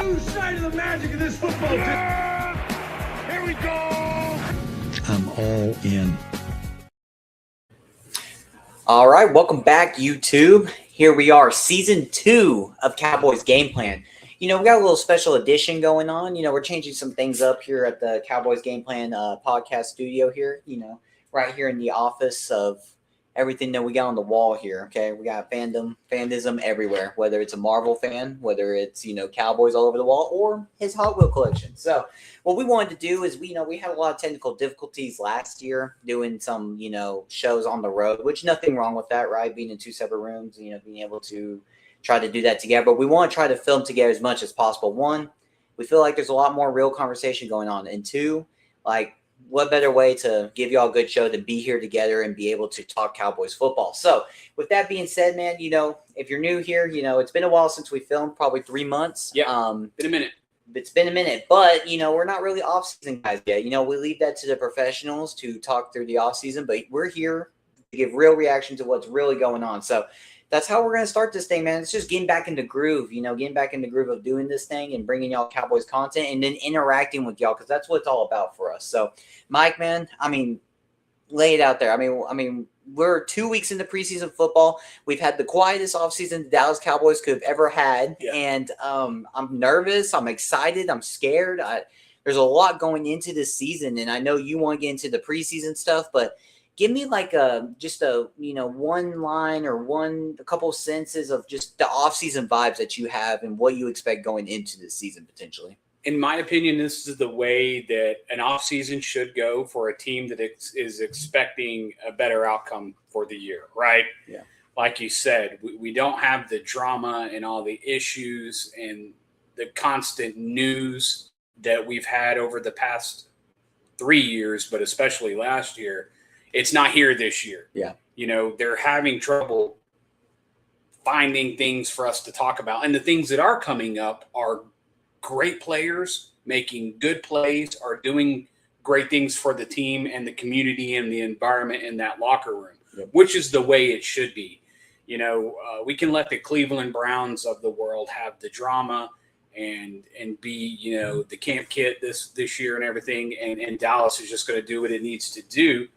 lose sight of the magic of this football team. Yeah! Here we go. I'm all in. All right, welcome back, YouTube. Here we are, Season 2 of Cowboys Game Plan. You know, we got a little special edition going on. You know, we're changing some things up here at the Cowboys Game Plan podcast studio here, you know, right here in the office of everything that we got on the wall here, okay? We got fandism everywhere, whether it's a Marvel fan, whether it's, you know, Cowboys all over the wall, or his Hot Wheel collection. So what we wanted to do is, we had a lot of technical difficulties last year doing some, you know, shows on the road, which nothing wrong with that, right? Being in two separate rooms, you know, being able to try to do that together. But we want to try to film together as much as possible. One, we feel like there's a lot more real conversation going on. And two, like, what better way to give y'all a good show than be here together and be able to talk Cowboys football. So with that being said, man, you know, if you're new here, you know, it's been a while since we filmed, probably 3 months. Yeah, been a minute. It's been a minute, but, you know, we're not really off-season guys yet. You know, we leave that to the professionals to talk through the off-season, but we're here to give real reaction to what's really going on. So that's how we're going to start this thing, man. It's just getting back in the groove, you know, getting back in the groove of doing this thing and bringing y'all Cowboys content and then interacting with y'all, because that's what it's all about for us. So, Mike, man, I mean, lay it out there. I mean, we're 2 weeks into preseason football. We've had the quietest offseason the Dallas Cowboys could have ever had, and I'm nervous. I'm excited. I'm scared. There's a lot going into this season, and I know you want to get into the preseason stuff, but give me like just a, you know, one line or a couple sentences of just the offseason vibes that you have and what you expect going into this season potentially. In my opinion, this is the way that an offseason should go for a team that is expecting a better outcome for the year, right? Yeah. Like you said, we don't have the drama and all the issues and the constant news that we've had over the past 3 years, but especially last year. It's not here this year. Yeah. You know, they're having trouble finding things for us to talk about. And the things that are coming up are great players making good plays, are doing great things for the team and the community and the environment in that locker room, which is the way it should be. You know, we can let the Cleveland Browns of the world have the drama and be, you know, the camp kit this year and everything. And Dallas is just going to do what it needs to do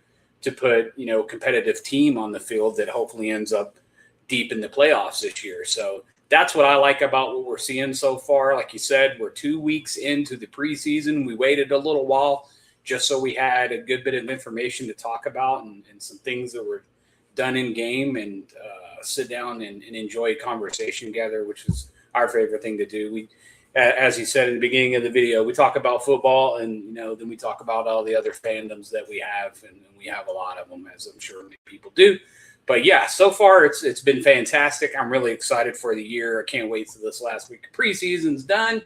to put, you know, a competitive team on the field that hopefully ends up deep in the playoffs this year. So that's what I like about what we're seeing so far. Like you said, we're 2 weeks into the preseason. We waited a little while just so we had a good bit of information to talk about and some things that were done in game and sit down and enjoy a conversation together, which is our favorite thing to do. We, as you said in the beginning of the video, we talk about football and, you know, then we talk about all the other fandoms that we have, and we have a lot of them, as I'm sure many people do. But yeah, so far it's been fantastic. I'm really excited for the year. I can't wait till this last week of preseason's done,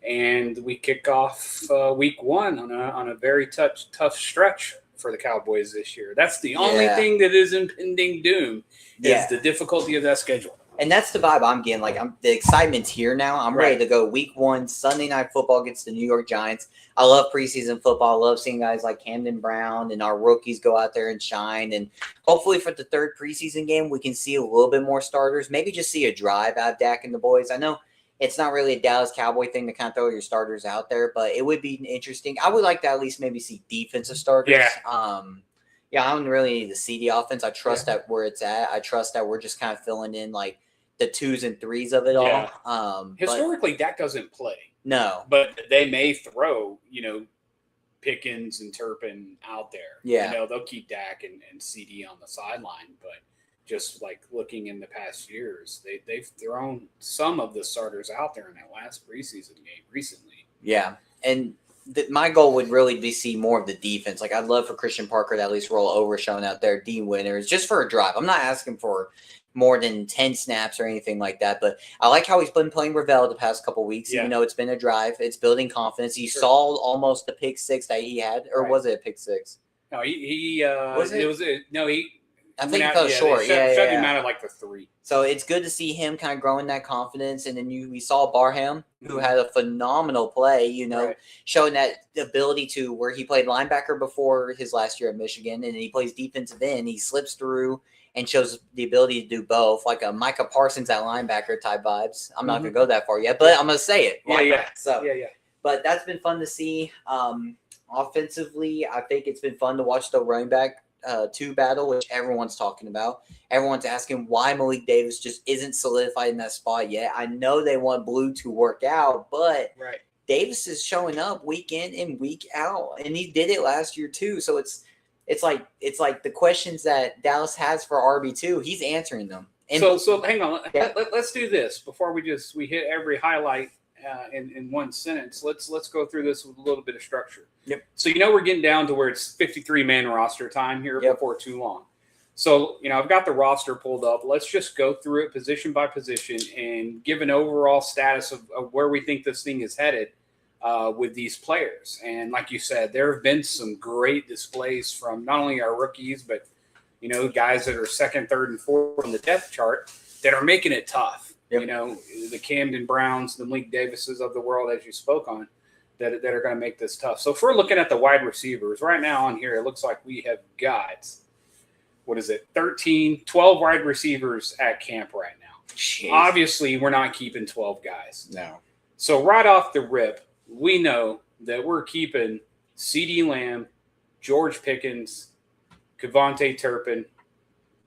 and we kick off week 1 on a very tough stretch for the Cowboys this year. That's the only thing that is impending doom is the difficulty of that schedule. And that's the vibe I'm getting. Like, the excitement's here now. I'm ready to go. Week 1, Sunday Night Football against the New York Giants. I love preseason football. I love seeing guys like Camden Brown and our rookies go out there and shine. And hopefully for the 3rd preseason game, we can see a little bit more starters. Maybe just see a drive out of Dak and the boys. I know it's not really a Dallas Cowboy thing to kind of throw your starters out there, but it would be interesting. I would like to at least maybe see defensive starters. Yeah, I don't really need to see the offense. I trust that where it's at. I trust that we're just kind of filling in like the 2s and 3s of it all. Historically, Dak doesn't play. No. But they may throw, you know, Pickens and Turpin out there. Yeah. You know, they'll keep Dak and CD on the sideline. But just like looking in the past years, they've thrown some of the starters out there in that last preseason game recently. Yeah. And my goal would really be see more of the defense. Like, I'd love for Christian Parker to at least roll over showing out there, D Winners, just for a drive. I'm not asking for more than 10 snaps or anything like that, but I like how he's been playing Ravel the past couple weeks. Even though it's been a drive, it's building confidence. You saw almost the pick 6 that he had, or was it a pick 6? No, he was it? It was it. No, he. I think he fell short. Shut him out at like the 3. So it's good to see him kind of growing that confidence. And then we saw Barham, who had a phenomenal play, you know, showing that ability to where he played linebacker before his last year at Michigan, and he plays defensive end. He slips through and shows the ability to do both, like a Micah Parsons at linebacker type vibes. I'm not going to go that far yet, but I'm going to say it. Yeah. But that's been fun to see. Offensively, I think it's been fun to watch the running back 2 battle, which everyone's talking about. Everyone's asking why Malik Davis just isn't solidified in that spot yet. I know they want Blue to work out, but Davis is showing up week in and week out, and he did it last year too. So it's like the questions that Dallas has for RB2, he's answering them. And so hang on, let's do this before we hit every highlight in one sentence. Let's go through this with a little bit of structure. Yep. So we're getting down to where it's 53-man roster time here before too long. So I've got the roster pulled up. Let's just go through it position by position and give an overall status of where we think this thing is headed with these players. And like you said, there have been some great displays from not only our rookies, but guys that are second, third, and fourth on the depth chart that are making it tough. Yep. The Camden Browns, the Malik Davises of the world, as you spoke on, that are going to make this tough. So if we're looking at the wide receivers right now on here, it looks like we have got, 12 wide receivers at camp right now. Jeez. Obviously, we're not keeping 12 guys. No. So right off the rip, we know that we're keeping CeeDee Lamb, George Pickens, Kevontae Turpin,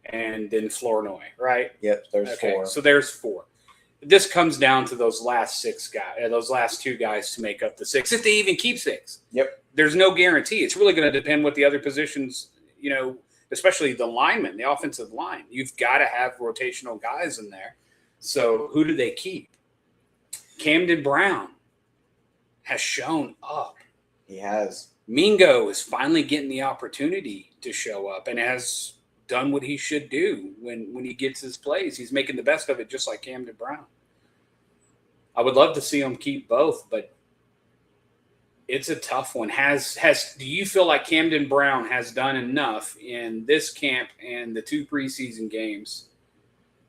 and then Flournoy, right? Yep, there's 4. So there's 4. This comes down to those last 6 guys, those last 2 guys to make up the 6, if they even keep 6. Yep. There's no guarantee. It's really going to depend what the other positions, especially the linemen, the offensive line. You've got to have rotational guys in there. So who do they keep? Camden Brown has shown up. He has. Mingo is finally getting the opportunity to show up and has done what he should do when he gets his plays. He's making the best of it, just like Camden Brown. I would love to see him keep both, but it's a tough one. Do you feel like Camden Brown has done enough in this camp and the 2 preseason games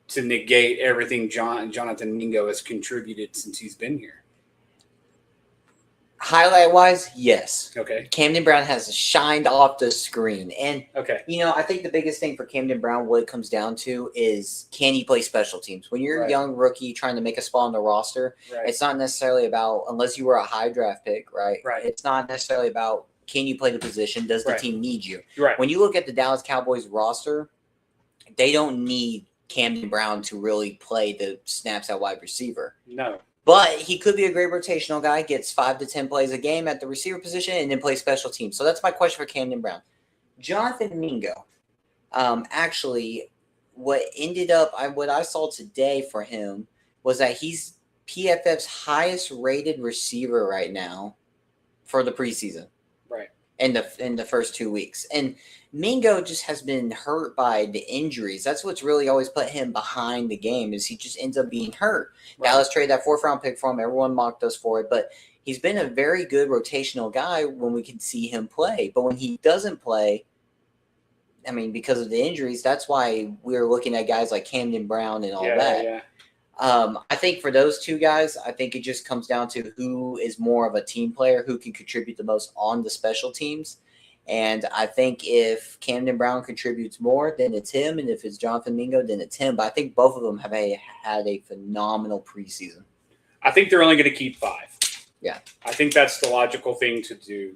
to negate everything Jonathan Mingo has contributed since he's been here? Highlight-wise, yes. Okay. Camden Brown has shined off the screen. And, okay, I think the biggest thing for Camden Brown, what it comes down to is, can he play special teams? When you're a young rookie trying to make a spot on the roster, it's not necessarily about, unless you were a high draft pick, right? It's not necessarily about, can you play the position? Does the team need you? When you look at the Dallas Cowboys roster, they don't need Camden Brown to really play the snaps at wide receiver. No. But he could be a great rotational guy, gets 5 to 10 plays a game at the receiver position, and then plays special teams. So that's my question for Camden Brown. Jonathan Mingo, actually, what I saw today for him was that he's PFF's highest rated receiver right now for the preseason. Right. In the first 2 weeks. And Mingo just has been hurt by the injuries. That's what's really always put him behind the game, is he just ends up being hurt. Dallas traded that 4th-round pick for him. Everyone mocked us for it. But he's been a very good rotational guy when we can see him play. But when he doesn't play, because of the injuries, that's why we're looking at guys like Camden Brown and all that. Yeah. I think for those 2 guys, I think it just comes down to who is more of a team player, who can contribute the most on the special teams. And I think if Camden Brown contributes more, then it's him. And if it's Jonathan Mingo, then it's him. But I think both of them have had a phenomenal preseason. I think they're only going to keep 5. Yeah. I think that's the logical thing to do.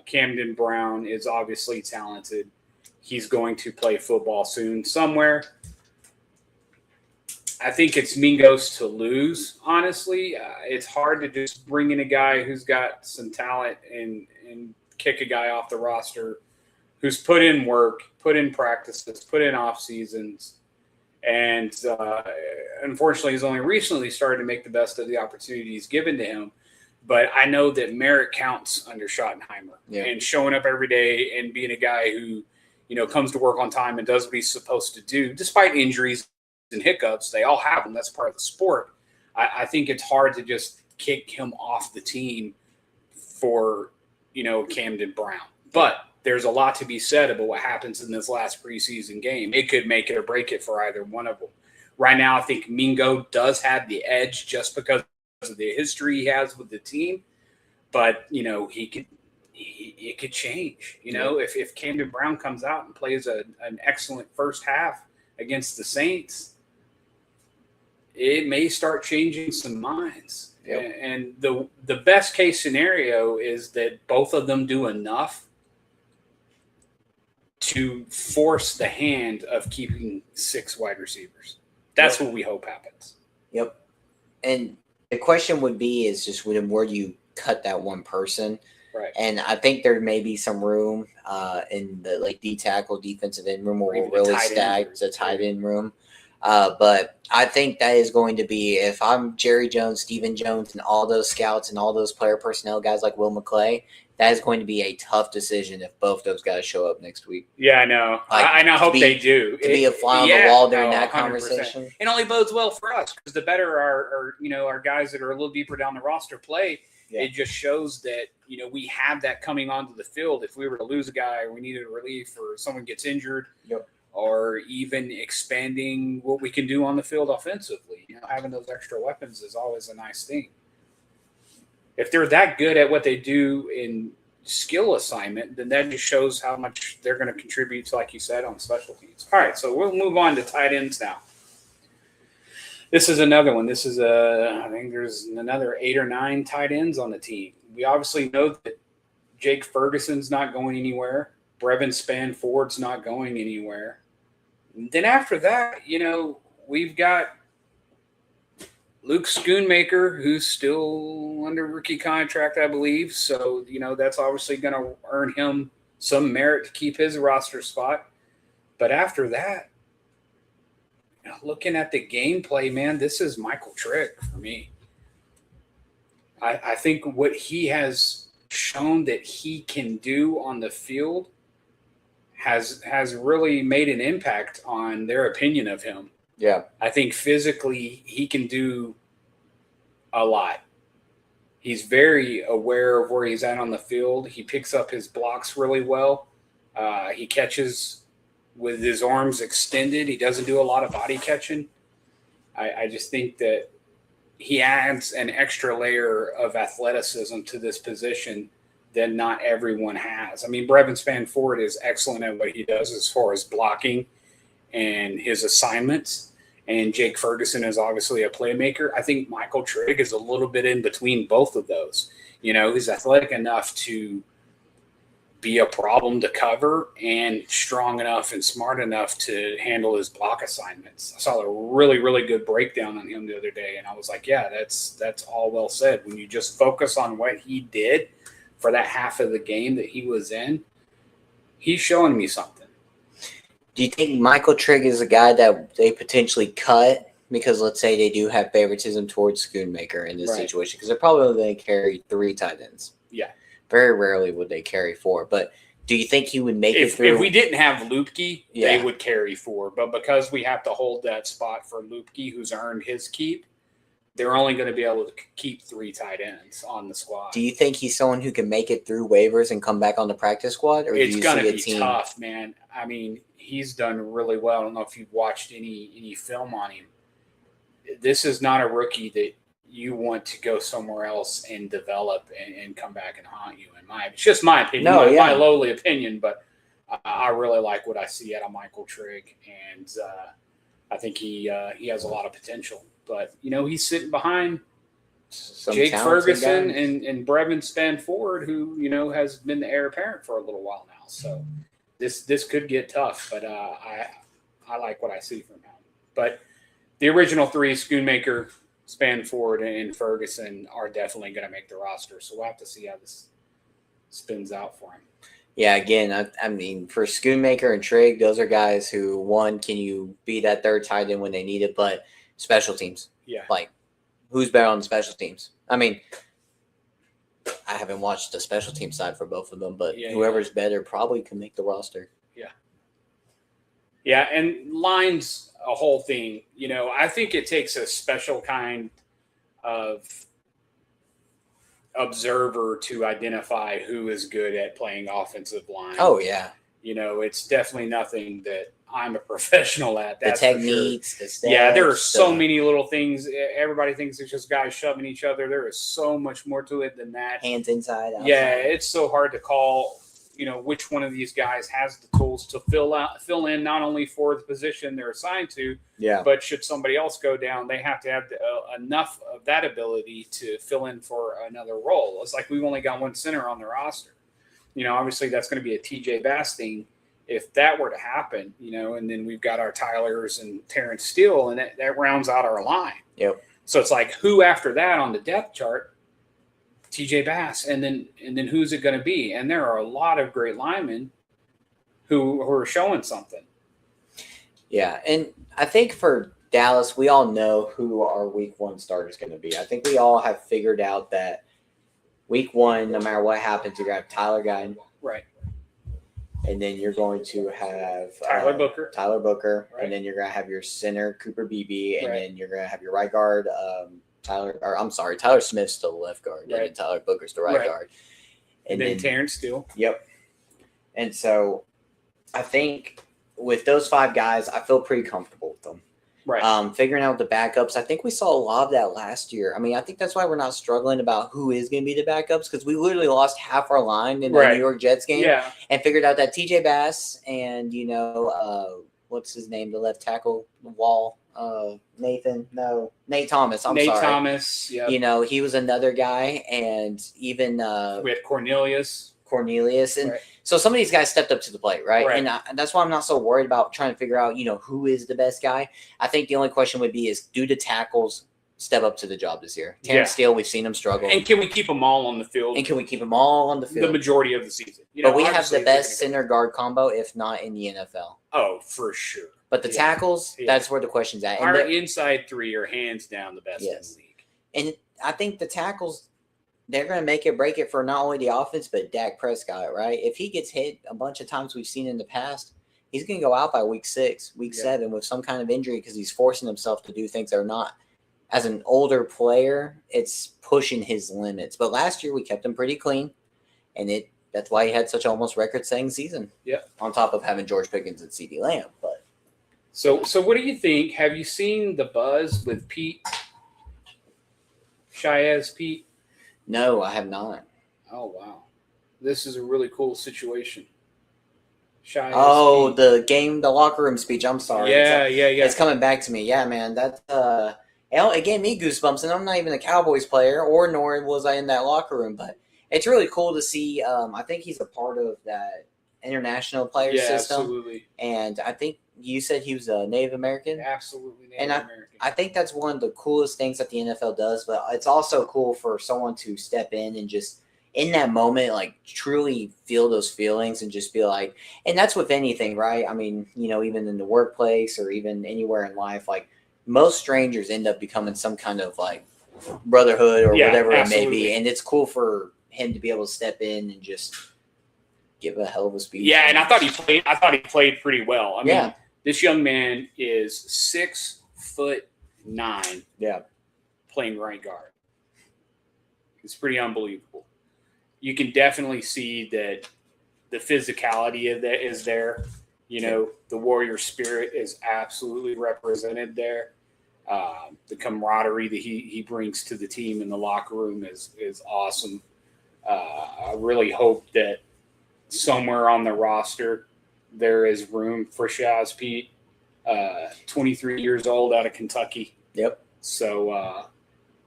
Camden Brown is obviously talented. He's going to play football soon somewhere. I think it's Mingo's to lose, honestly. It's hard to just bring in a guy who's got some talent and kick a guy off the roster who's put in work, put in practices, put in off seasons, and unfortunately he's only recently started to make the best of the opportunities given to him. But I know that merit counts under Schottenheimer, and showing up every day and being a guy who, comes to work on time and does what he's supposed to do, despite injuries and hiccups. They all have them. That's part of the sport. I think it's hard to just kick him off the team for, Camden Brown. But there's a lot to be said about what happens in this last preseason game. It could make it or break it for either one of them. Right now, I think Mingo does have the edge just because of the history he has with the team. But, he could it could change. You know, if Camden Brown comes out and plays an excellent first half against the Saints, it may start changing some minds. Yep. And the best case scenario is that both of them do enough to force the hand of keeping 6 wide receivers. That's what we hope happens. Yep. And the question would be is just where do you cut that one person? Right. And I think there may be some room in the D tackle defensive end room where we'll really stack the tight end room. But I think that is going to be, if I'm Jerry Jones, Stephen Jones, and all those scouts and all those player personnel guys like Will McClay, that is going to be a tough decision if both those guys show up next week. Yeah, I know. I hope they do. To be a fly on the wall during that 100%. Conversation. It only bodes well for us because the better our guys that are a little deeper down the roster play, it just shows that, we have that coming onto the field. If we were to lose a guy or we needed a relief or someone gets injured, or even expanding what we can do on the field offensively, having those extra weapons is always a nice thing. If they're that good at what they do in skill assignment, then that just shows how much they're going to contribute to, like you said, on special teams. All right, so we'll move on to tight ends now. This is another one. This is I think there's another 8 or 9 tight ends on the team. We obviously know that Jake Ferguson's not going anywhere. Brevin Spanford's not going anywhere. And then after that, we've got Luke Schoonmaker, who's still under rookie contract, I believe. So, that's obviously going to earn him some merit to keep his roster spot. But after that, looking at the gameplay, man, this is Michael Trigg for me. I think what he has shown that he can do on the field has really made an impact on their opinion of him. Yeah. I think physically he can do a lot. He's very aware of where he's at on the field. He picks up his blocks really well. He catches with his arms extended. He doesn't do a lot of body catching. I just think that he adds an extra layer of athleticism to this position that not everyone has. I mean, Brevin Spanford is excellent at what he does as far as blocking and his assignments. And Jake Ferguson is obviously a playmaker. I think Michael Trigg is a little bit in between both of those. He's athletic enough to be a problem to cover and strong enough and smart enough to handle his block assignments. I saw a really, really good breakdown on him the other day, and I was like, yeah, that's all well said. When you just focus on what he did for that half of the game that he was in, he's showing me something. Do you think Michael Trigg is a guy that they potentially cut because, let's say, they do have favoritism towards Schoonmaker in this situation? Because they're probably only going to carry 3 tight ends. Yeah. Very rarely would they carry 4. But do you think he would make it through? If we didn't have Lupke, they would carry 4. But because we have to hold that spot for Lupke, who's earned his keep, they're only going to be able to keep 3 tight ends on the squad. Do you think he's someone who can make it through waivers and come back on the practice squad? Or it's going to be tough, man. I mean, he's done really well. I don't know if you've watched any film on him. This is not a rookie that you want to go somewhere else and develop and come back and haunt you. It's just my opinion, my lowly opinion, but I really like what I see out of Michael Trigg, and I think he has a lot of potential. But he's sitting behind Jake Ferguson and Brevin Spanford, who has been the heir apparent for a little while now. So this could get tough, but I like what I see from him. But the original 3, Schoonmaker, Spanford, and Ferguson, are definitely going to make the roster. So we'll have to see how this spins out for him. Yeah, again, I mean, for Schoonmaker and Trigg, those are guys who, one, can you be that third tight end when they need it, but special teams. Yeah. Like, who's better on the special teams? I mean, I haven't watched the special team side for both of them, but whoever's better probably can make the roster. Yeah. Yeah, and lines a whole thing. I think it takes a special kind of observer to identify who is good at playing offensive line. Oh, yeah. It's definitely nothing that I'm a professional at. The That's techniques, the steps. Yeah, there are so many little things. Everybody thinks it's just guys shoving each other. There is so much more to it than that. Hands inside, outside. Yeah, it's so hard to call, which one of these guys has the tools to fill in not only for the position they're assigned to, but should somebody else go down, they have to have enough of that ability to fill in for another role. It's like we've only got one center on the roster. Obviously that's going to be a TJ Bass thing if that were to happen, and then we've got our Tylers and Terrence Steele, and that rounds out our line. Yep. So it's like who after that on the depth chart? TJ Bass, and then who's it going to be? And there are a lot of great linemen who are showing something. Yeah, and I think for Dallas, we all know who our Week 1 starter is going to be. I think we all have figured out that Week 1, no matter what happens, you're going to have Tyler Guyton. Right. And then you're going to have Tyler Booker. Right. And then you're going to have your center, Cooper Beebe. And right. then you're going to have your right guard, Tyler Smith's the left guard. Right. And Tyler Booker's the right guard. And then Terrence Steele. Yep. And so I think with those 5 guys, I feel pretty comfortable with them. Right. Figuring out the backups. I think we saw a lot of that last year. I mean, I think that's why we're not struggling about who is going to be the backups, because we literally lost half our line in the New York Jets game and figured out that TJ Bass and, what's his name, the left tackle, Wall, Nate Thomas. Nate Thomas. Yeah. He was another guy, and even we had Cornelius. And so some of these guys stepped up to the plate, right? And that's why I'm not so worried about trying to figure out, who is the best guy. I think the only question would be is, do the tackles step up to the job this year? Terrence Steele, we've seen him struggle. And can we keep them all on the field? The majority of the season. But we have the best center guard combo, if not in the NFL. Oh, for sure. But the tackles, that's where the question's at. Our inside 3 are hands down the best in the league. And I think the tackles, they're going to make it break it for not only the offense, but Dak Prescott, right? If he gets hit a bunch of times we've seen in the past, he's going to go out by week 6, week 7 with some kind of injury because he's forcing himself to do things that are not. As an older player, it's pushing his limits. But last year we kept him pretty clean, and that's why he had such almost record-setting season. Yeah. On top of having George Pickens and CeeDee Lamb. But So what do you think? Have you seen the buzz with Pete? Shaez Pete? No, I have not. Oh, wow. This is a really cool situation. Pete. The locker room speech. I'm sorry. Yeah. It's coming back to me. Yeah, man. That's it gave me goosebumps, and I'm not even a Cowboys player, nor was I in that locker room. But it's really cool to see. I think he's a part of that international player system. Absolutely. And I think you said he was a Native American. Absolutely Native American. I think that's one of the coolest things that the NFL does. But it's also cool for someone to step in and just in that moment, like truly feel those feelings and just be like, and that's with anything, right? I mean, even in the workplace or even anywhere in life, like most strangers end up becoming some kind of like brotherhood or whatever it may be. And it's cool for him to be able to step in and just give a hell of a speech. Yeah, and I thought he played pretty well. I mean, this young man is 6'9". Yeah. Playing right guard. It's pretty unbelievable. You can definitely see that the physicality of that is there. The warrior spirit is absolutely represented there. The camaraderie that he brings to the team in the locker room is awesome. I really hope that somewhere on the roster there is room for Shaez Pete, 23 years old out of Kentucky. Yep. So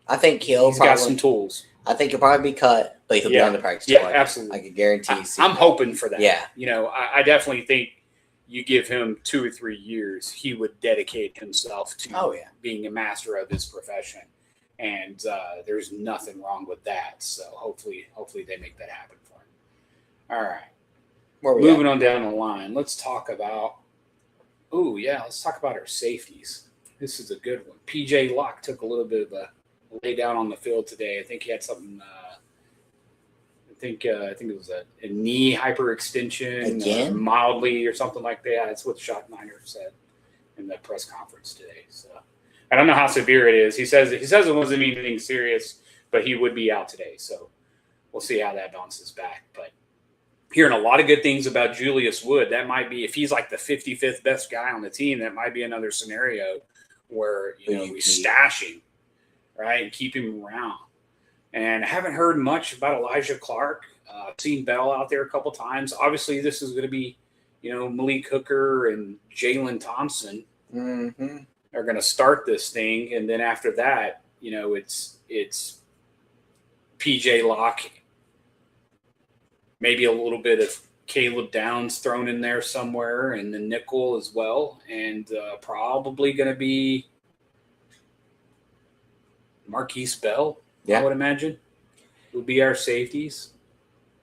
I think he's got some tools. I think he'll probably be cut, but he'll be on the practice squad. Yeah, absolutely. I can guarantee. I'm hoping for that. Yeah. I definitely think you give him 2 or 3 years, he would dedicate himself to being a master of his profession. And there's nothing wrong with that. So hopefully they make that happen for him. All right. Moving on down the line, let's talk about our safeties. This is a good one. PJ Locke took a little bit of a lay down on the field today. I think he had something. I think it was a knee hyperextension, mildly or something like that. That's what Schottenheimer said in the press conference today. So I don't know how severe it is. He says it wasn't anything serious, but he would be out today. So we'll see how that bounces back. But hearing a lot of good things about Julius Wood. That might be, if he's like the 55th best guy on the team, that might be another scenario where, we stash him, right, and keep him around. And I haven't heard much about Elijah Clark. I've seen Bell out there a couple times. Obviously, this is going to be, Malik Hooker and Jalen Thompson are going to start this thing. And then after that, it's PJ Locke, maybe a little bit of Caleb Downs thrown in there somewhere, and the nickel as well. And probably going to be Marquise Bell, I would imagine, would be our safeties.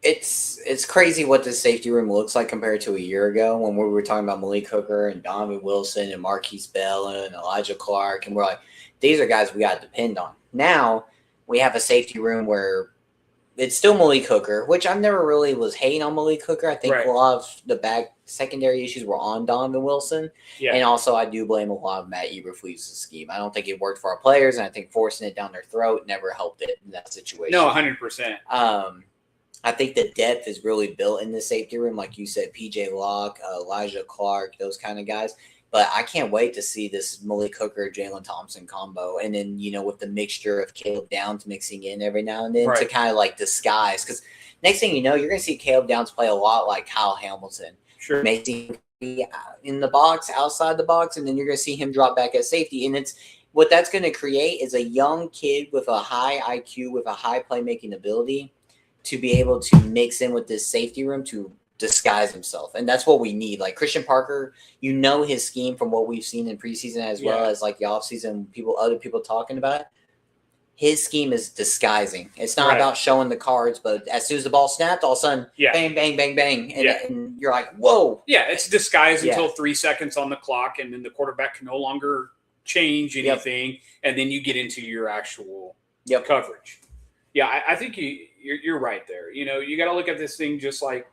It's crazy what this safety room looks like compared to a year ago when we were talking about Malik Hooker and Donovan Wilson and Marquise Bell and Elijah Clark. And we're like, these are guys we got to depend on. Now we have a safety room where it's still Malik Hooker, which I never really was hating on Malik Hooker. I think a lot of the secondary issues were on Donovan Wilson. Yeah. And also I do blame a lot of Matt Eberflus' scheme. I don't think it worked for our players, and I think forcing it down their throat never helped it in that situation. No, 100%. I think the depth is really built in the safety room, like you said, PJ Locke, Elijah Clark, those kind of guys. But I can't wait to see this Malik Hooker, Jalen Thompson combo. And then, with the mixture of Caleb Downs mixing in every now and then to kind of like disguise. Because next thing you know, you're going to see Caleb Downs play a lot like Kyle Hamilton. Sure. Maybe in the box, outside the box, and then you're going to see him drop back at safety. And what that's going to create is a young kid with a high IQ, with a high playmaking ability, to be able to mix in with this safety room to disguise himself. And that's what we need. Like Christian Parker, his scheme from what we've seen in preseason as well as like the offseason, other people talking about it. His scheme is disguising. It's not about showing the cards, but as soon as the ball snapped, all of a sudden, bang, bang, bang, bang. And you're like, whoa. Yeah, it's disguised until 3 seconds on the clock, and then the quarterback can no longer change anything. And then you get into your actual coverage. Yeah, I think you're right there. You got to look at this thing just like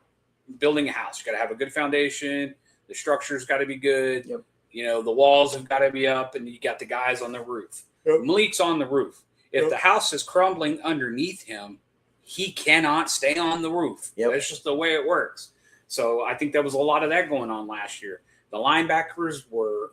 building a house. You got to have a good foundation. The structure's got to be good. Yep. The walls have got to be up, and you got the guys on the roof. Yep. Malik's on the roof. If the house is crumbling underneath him, he cannot stay on the roof. Yep. That's just the way it works. So I think there was a lot of that going on last year. The linebackers were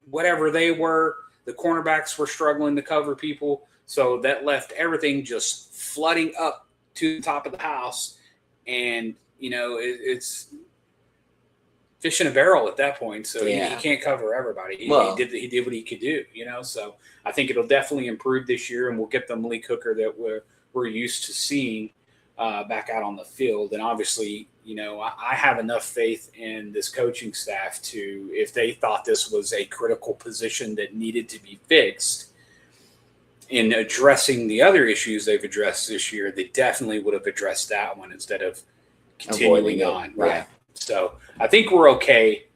whatever they were. The cornerbacks were struggling to cover people. So that left everything just flooding up to the top of the house. And, it's fish in a barrel at that point. So he can't cover everybody. He did what he could do, So I think it'll definitely improve this year, and we'll get the Malik Hooker that we're used to seeing back out on the field. And obviously, I have enough faith in this coaching staff to, if they thought this was a critical position that needed to be fixed, in addressing the other issues they've addressed this year, they definitely would have addressed that one instead of continuing on. Right. So I think we're okay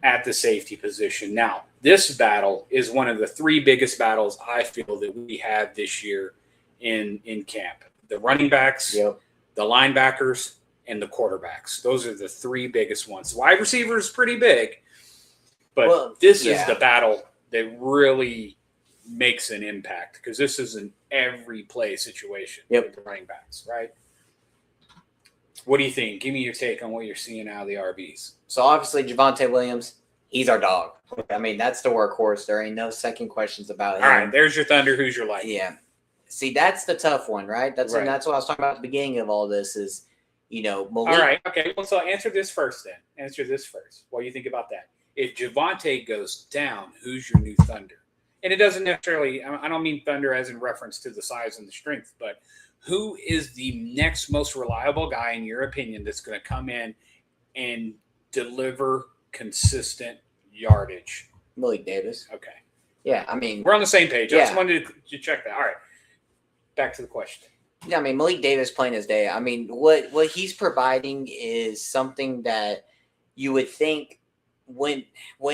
at the safety position. Now, this battle is one of the three biggest battles I feel that we have this year in camp. The running backs, the linebackers, and the quarterbacks. Those are the three biggest ones. Wide receiver is pretty big, but this is the battle that really makes an impact, because this is an every play situation with the running backs, right? What do you think? Give me your take on what you're seeing out of the RBs. So obviously Javonte Williams, he's our dog. I mean, that's the workhorse. There ain't no second questions about him. All right, there's your thunder. Who's your light? Yeah. See, that's the tough one, right? That's what I was talking about at the beginning of all this is, Malik. All right, okay. Well, so answer this first then. Answer this first. What do you think about that? If Javonte goes down, who's your new thunder? And it doesn't necessarily, I don't mean thunder as in reference to the size and the strength, but who is the next most reliable guy, in your opinion, that's going to come in and deliver consistent yardage? Malik Davis. Okay. Yeah, I mean. We're on the same page. I just wanted to check that. All right. Back to the question. Yeah, I mean, Malik Davis playing his day. I mean, what he's providing is something that you would think wouldn't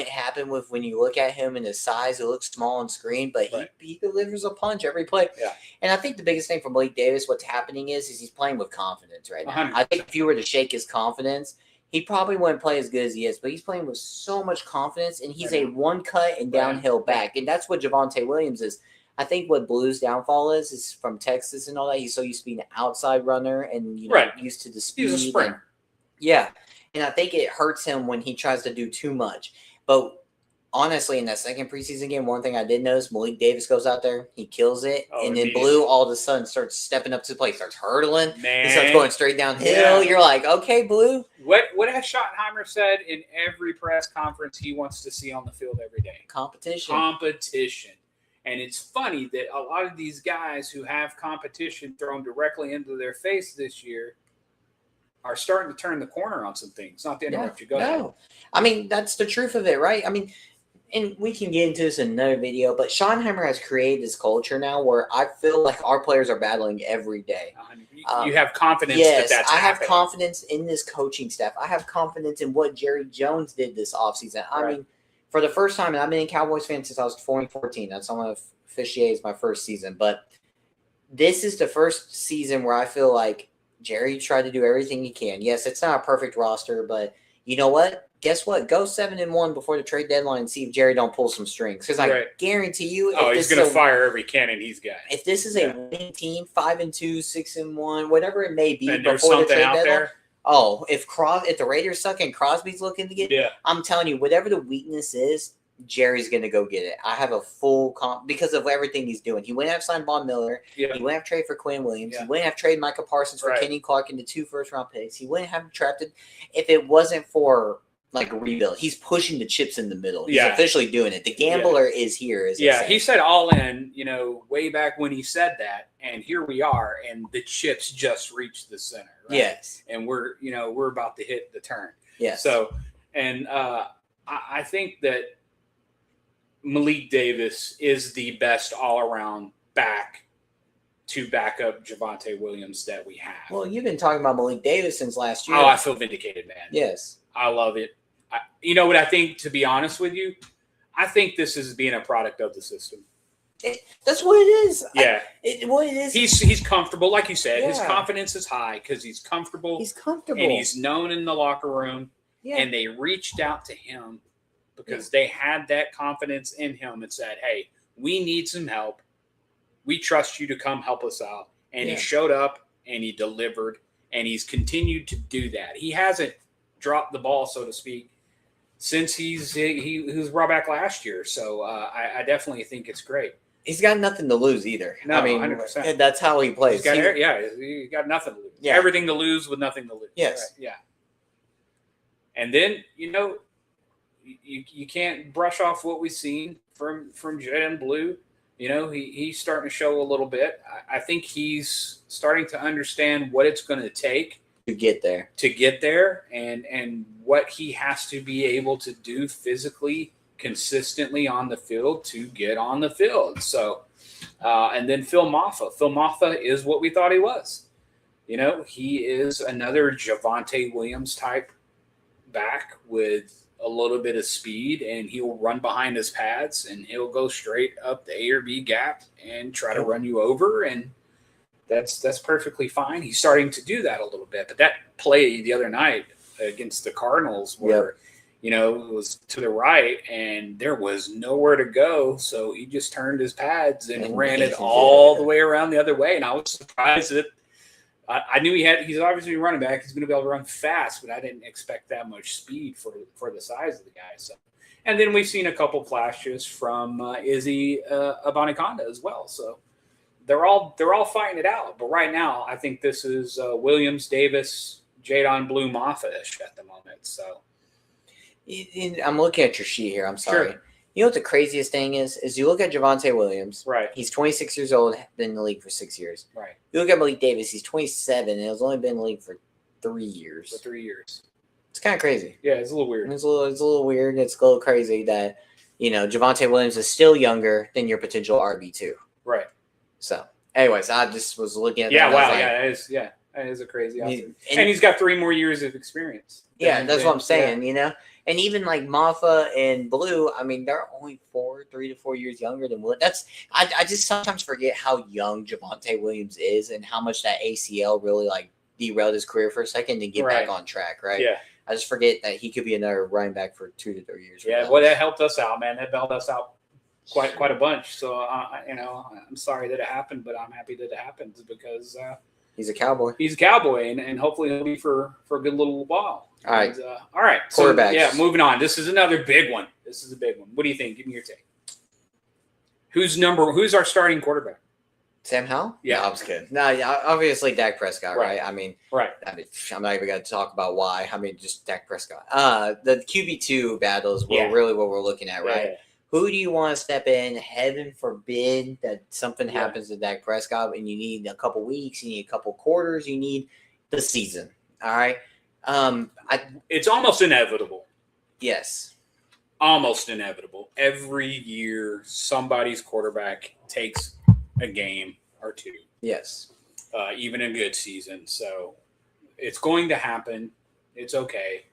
happen with when you look at him and his size. It looks small on screen, but he delivers a punch every play. Yeah. And I think the biggest thing for Malik Davis, what's happening is he's playing with confidence right now. 100%. I think if you were to shake his confidence, he probably wouldn't play as good as he is, but he's playing with so much confidence, and he's Right a one cut and downhill back, and that's what Javonte Williams is. I think what Blue's downfall is from Texas and all that. He's so used to being an outside runner and used to the speed. He's a sprinter. And I think it hurts him when he tries to do too much. But honestly, in that second preseason game, one thing I did notice, Malik Davis goes out there, he kills it, and then Blue all of a sudden starts stepping up to the plate, starts hurdling, he starts going straight downhill. Yeah. You're like, okay, Blue. What has Schottenheimer said in every press conference he wants to see on the field every day? Competition. And it's funny that a lot of these guys who have competition thrown directly into their face this year are starting to turn the corner on some things. Not to interrupt you. Go ahead. I mean, that's the truth of it, right? I mean, and we can get into this in another video, but Schottenheimer has created this culture now where I feel like our players are battling every day. You have confidence that's I have happening. confidence in this coaching staff. I have confidence in what Jerry Jones did this offseason. I mean, for the first time, and I've been a Cowboys fan since I was 2014. That's when I officiated my first season. But this is the first season where I feel like Jerry tried to do everything he can. Yes, it's not a perfect roster, but you know what? Guess what? Go 7-1 before the trade deadline and see if Jerry don't pull some strings. Because I guarantee you, he's going to fire every cannon he's got. If this is a winning team, 5-2, 6-1, whatever it may be, and before the trade deadline. There. If the Raiders suck and Crosby's looking to get, I'm telling you, whatever the weakness is, Jerry's going to go get it. I have a full because of everything he's doing. He wouldn't have signed Von Miller. He wouldn't have traded for Quinn Williams. He wouldn't have traded Micah Parsons for Kenny Clark into 2 first-round picks. He wouldn't have drafted if it wasn't for like a rebuild. He's pushing the chips in the middle. He's officially doing it. The gambler is here. He said all in, way back when he said that, and here we are, and the chips just reached the center. Right? Yes. And we're about to hit the turn. Yes. So, and I think that Malik Davis is the best all-around back to back up Javonte Williams that we have. Well, you've been talking about Malik Davis since last year. Oh, I feel vindicated, man. Yes. I love it. You know what I think, to be honest with you? I think this is being a product of the system. That's what it is. Yeah. What it is. He's comfortable, like you said. His confidence is high because he's comfortable. He's comfortable. And he's known in the locker room. Yeah. And they reached out to him because they had that confidence in him and said, hey, we need some help. We trust you to come help us out. And he showed up and he delivered, and he's continued to do that. He hasn't dropped the ball, so to speak, since he was brought back last year. So I definitely think it's great. He's got nothing to lose either. No, I mean, 100%. That's how he plays. He got nothing to lose. Yeah. Everything to lose with nothing to lose. Yes. Right? Yeah. And then, you can't brush off what we've seen from Jet and Blue. He's starting to show a little bit. I think he's starting to understand what it's going to take to get there and what he has to be able to do physically consistently on the field to get on the field. So, and then Phil Maffa is what we thought he was. He is another Javonte Williams type back with a little bit of speed, and he'll run behind his pads and he'll go straight up the A or B gap and try to run you over. And that's perfectly fine. He's starting to do that a little bit, but that play the other night against the Cardinals where, it was to the right and there was nowhere to go. So he just turned his pads and ran it all the way around the other way. And I was surprised that I knew he's obviously a running back. He's going to be able to run fast, but I didn't expect that much speed for the size of the guy. So, and then we've seen a couple flashes from Izzy Abanikanda as well. So they're all fighting it out. But right now, I think this is Williams, Davis, Jadon Blue, Maffa-ish at the moment. So I'm looking at your sheet here. I'm sorry. Sure. You know what the craziest thing is you look at Javonte Williams. Right. He's 26 years old, been in the league for 6 years. Right. You look at Malik Davis, he's 27, and has only been in the league for 3 years. It's kind of crazy. Yeah, it's a little weird. It's a little weird. It's a little crazy that, Javonte Williams is still younger than your potential RB2. Right. So, anyways, I just was looking at that. Yeah, wow. That is a crazy outfit. And he's got 3 more years of experience. Yeah, that's what I'm saying, And even like Maffa and Blue, I mean, they're only 3 to 4 years younger than Will. I just sometimes forget how young Javonte Williams is and how much that ACL really like derailed his career for a second to get back on track, right? Yeah. I just forget that he could be another running back for 2 to 3 years. Yeah, well, that helped us out, man. That helped us out quite a bunch. So, I'm sorry that it happened, but I'm happy that it happened because he's a Cowboy. He's a Cowboy, and hopefully he'll be for a good little while. All right. All right. Quarterbacks. So, yeah, moving on. This is another big one. This is a big one. What do you think? Give me your take. Who's our starting quarterback? Sam Howell? Yeah. No, I'm just kidding. No, obviously Dak Prescott, right? I mean, right. I'm not even going to talk about why. I mean, just Dak Prescott. The QB2 battles were really what we're looking at, right? Yeah. Who do you want to step in? Heaven forbid that something happens to Dak Prescott and you need a couple weeks, you need a couple quarters, you need the season. All right. It's almost inevitable. Yes. Almost inevitable. Every year, somebody's quarterback takes a game or two. Yes. Even a good season. So it's going to happen. It's okay.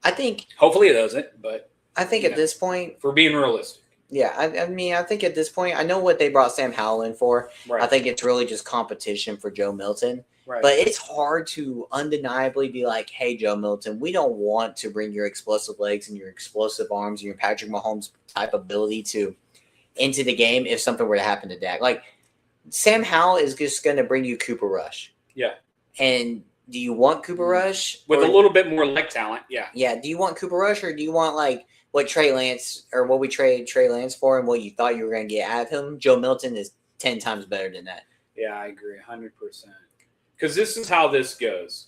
I think. Hopefully it doesn't, but. I think at this point. For being realistic. Yeah. I mean, I think at this point, I know what they brought Sam Howell in for. Right. I think it's really just competition for Joe Milton. Right. But it's hard to undeniably be like, hey, Joe Milton, we don't want to bring your explosive legs and your explosive arms and your Patrick Mahomes type ability into the game if something were to happen to Dak. Like, Sam Howell is just going to bring you Cooper Rush. Yeah. And do you want Cooper Rush? With a little bit more leg talent, yeah. Yeah. Do you want Cooper Rush or do you want, like, what Trey Lance or what we traded Trey Lance for and what you thought you were going to get out of him? Joe Milton is 10 times better than that. Yeah, I agree 100%. Because this is how this goes.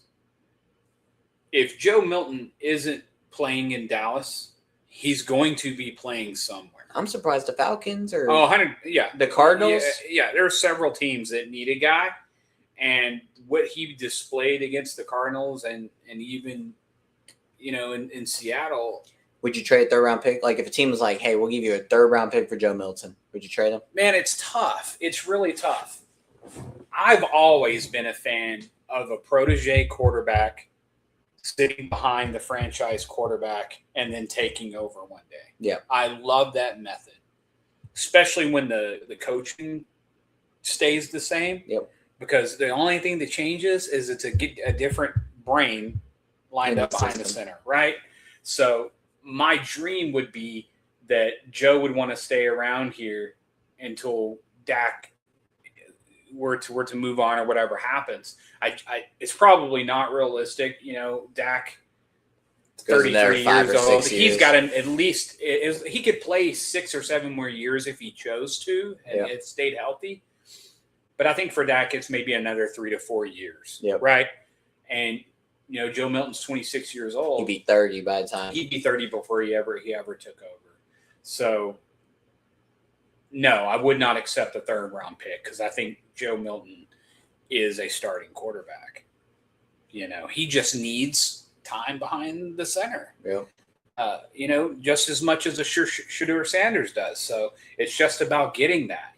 If Joe Milton isn't playing in Dallas, he's going to be playing somewhere. I'm surprised the Falcons or the Cardinals. Yeah, there are several teams that need a guy. And what he displayed against the Cardinals and even, in Seattle. Would you trade a third-round pick? Like, if a team was like, hey, we'll give you a third-round pick for Joe Milton, would you trade him? Man, it's tough. It's really tough. I've always been a fan of a protege quarterback sitting behind the franchise quarterback and then taking over one day. Yeah. I love that method, especially when the coaching stays the same. Yep. Because the only thing that changes is it's a different brain lined up behind the center, right? So my dream would be that Joe would want to stay around here until Dak were to move on or whatever happens. It's probably not realistic. Dak, 33 years old. He's got at least he could play 6 or 7 more years if he chose to, and it stayed healthy. But I think for Dak, it's maybe another 3 to 4 years, right? And Joe Milton's 26 years old. He'd be 30 by the time. He'd be 30 before he ever took over. So. No, I would not accept a third-round pick because I think Joe Milton is a starting quarterback. He just needs time behind the center. Yeah. Just as much as a Shedeur Sanders does. So it's just about getting that.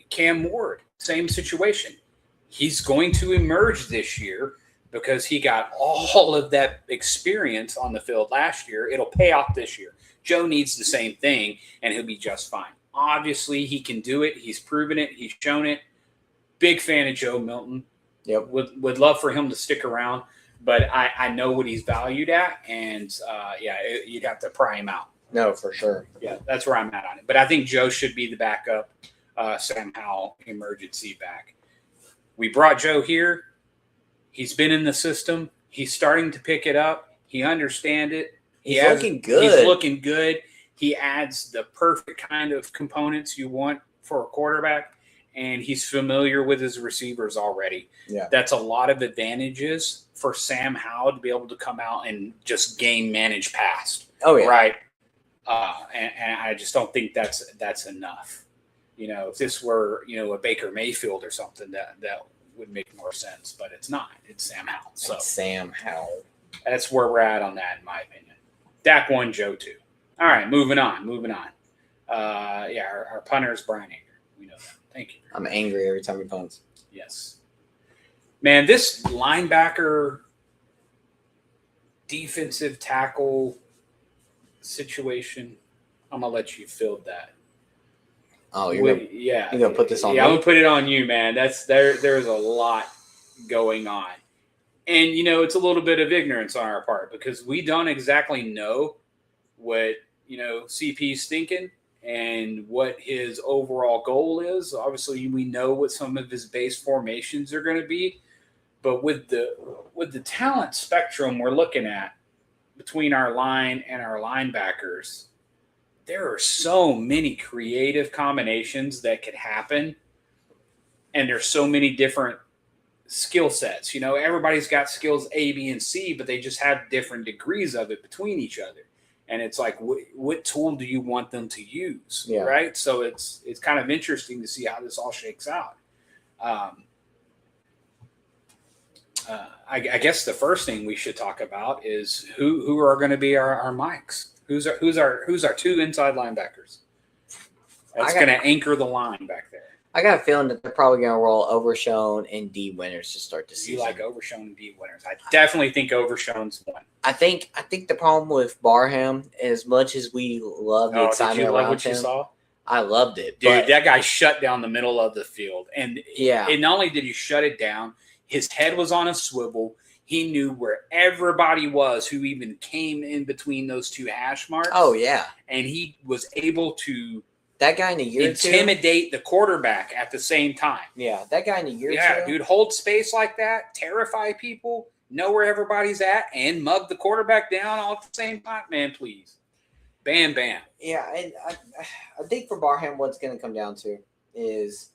Cam Ward, same situation. He's going to emerge this year because he got all of that experience on the field last year. It'll pay off this year. Joe needs the same thing, and he'll be just fine. Obviously, he can do it. He's proven it. He's shown it. Big fan of Joe Milton. Yep. Would love for him to stick around, but I know what he's valued at, and you'd have to pry him out. No, for sure. Yeah, that's where I'm at on it. But I think Joe should be the backup, Sam Howell, emergency back. We brought Joe here. He's been in the system. He's starting to pick it up. He understands it. He's looking good. He's looking good. He adds the perfect kind of components you want for a quarterback, and he's familiar with his receivers already. Yeah. That's a lot of advantages for Sam Howell to be able to come out and just game manage past. Oh, yeah. Right? And I just don't think that's enough. If this were, a Baker Mayfield or something, that would make more sense, but it's not. It's Sam Howell. So it's Sam Howell. That's where we're at on that, in my opinion. Dak 1, Joe 2. All right, moving on. Our punter is Brian Anger. We know that. Thank you. I'm angry every time he punts. Yes. Man, this linebacker defensive tackle situation, I'm going to let you field that. Oh, you're going to put this on me? I'm going to put it on you, man. There's a lot going on. And, it's a little bit of ignorance on our part because we don't exactly know what, CP's thinking and what his overall goal is. Obviously, we know what some of his base formations are going to be. But with the talent spectrum we're looking at between our line and our linebackers, there are so many creative combinations that could happen. And there's so many different skill sets. Everybody's got skills A, B, and C, but they just have different degrees of it between each other. And it's like, what tool do you want them to use, right? So it's kind of interesting to see how this all shakes out. I guess the first thing we should talk about is who are going to be our mics. Who's our two inside linebackers? That's going to anchor the line back there. I got a feeling that they're probably going to roll Overshown and D Winters to start the season. You like Overshown and D Winters? I definitely think Overshown's one. I think the problem with Barham, as much as we love the excitement around him, what you saw? I loved it, dude. That guy shut down the middle of the field, and and not only did he shut it down, his head was on a swivel. He knew where everybody was who even came in between those two hash marks. Oh yeah, and he was able to. That guy in a year intimidate the quarterback at the same time. Yeah, that guy in a year dude, hold space like that, terrify people, know where everybody's at, and mug the quarterback down all at the same time. Man, please. Bam, bam. Yeah, and I think for Barham, what's going to come down to is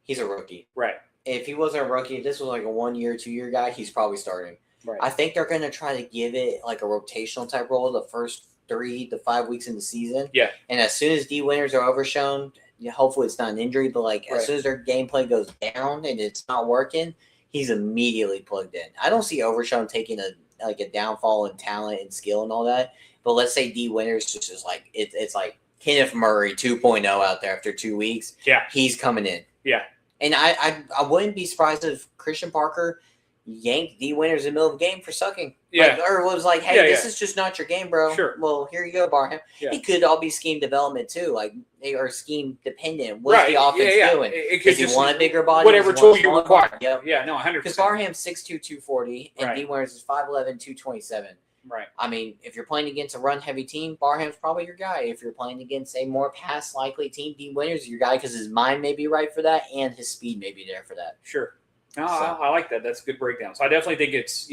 he's a rookie. Right. If he wasn't a rookie, if this was like a 1 year, 2 year guy, he's probably starting. Right. I think they're going to try to give it like a rotational type role the first 3 to 5 weeks in the season. Yeah. And as soon as D Winters are overshown, hopefully it's not an injury, but as soon as their gameplay goes down and it's not working, he's immediately plugged in. I don't see Overshown taking a downfall in talent and skill and all that. But let's say D Winters just is like it's like Kenneth Murray 2.0 out there after 2 weeks. Yeah. He's coming in. Yeah. And I wouldn't be surprised if Christian Parker yanked D Winters in the middle of the game for sucking. Yeah. Or was like, hey, this is just not your game, bro. Sure. Well, here you go, Barham. Yeah. It could all be scheme development too. Like they are scheme dependent. What's the offense doing? Does he want a bigger body? Whatever tool you require. Yep. Yeah, no, 100%. Because Barham's 6'2", 240, and D Winters is 5'11", 227. Right. I mean, if you're playing against a run-heavy team, Barham's probably your guy. If you're playing against a more pass-likely team, D Winters is your guy because his mind may be right for that and his speed may be there for that. Sure. No, I like that. That's a good breakdown. So I definitely think it's,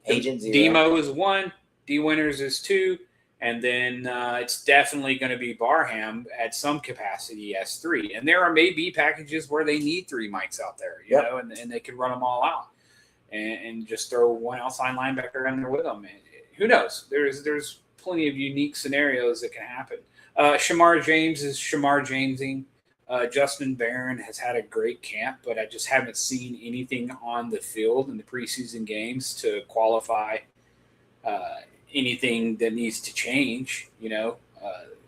Agent 0. Demo is 1, D Winters is 2, and then it's definitely going to be Barham at some capacity as 3. And there may be packages where they need 3 mics out there, you know, and they can run them all out and just throw one outside linebacker in there with them. And who knows? There's plenty of unique scenarios that can happen. Shamar James is Shamar Jamesing. Justin Barron has had a great camp, but I just haven't seen anything on the field in the preseason games to qualify anything that needs to change.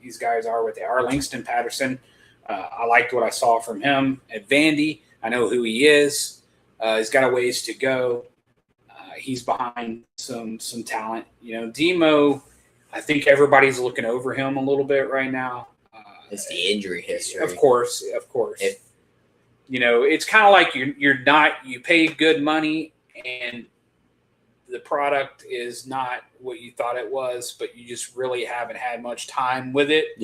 These guys are what they are. Langston Patterson, I liked what I saw from him at Vandy. I know who he is. He's got a ways to go. He's behind some talent. Demo, I think everybody's looking over him a little bit right now. It's the injury history. Of course. It's kind of like you pay good money and the product is not what you thought it was, but you just really haven't had much time with it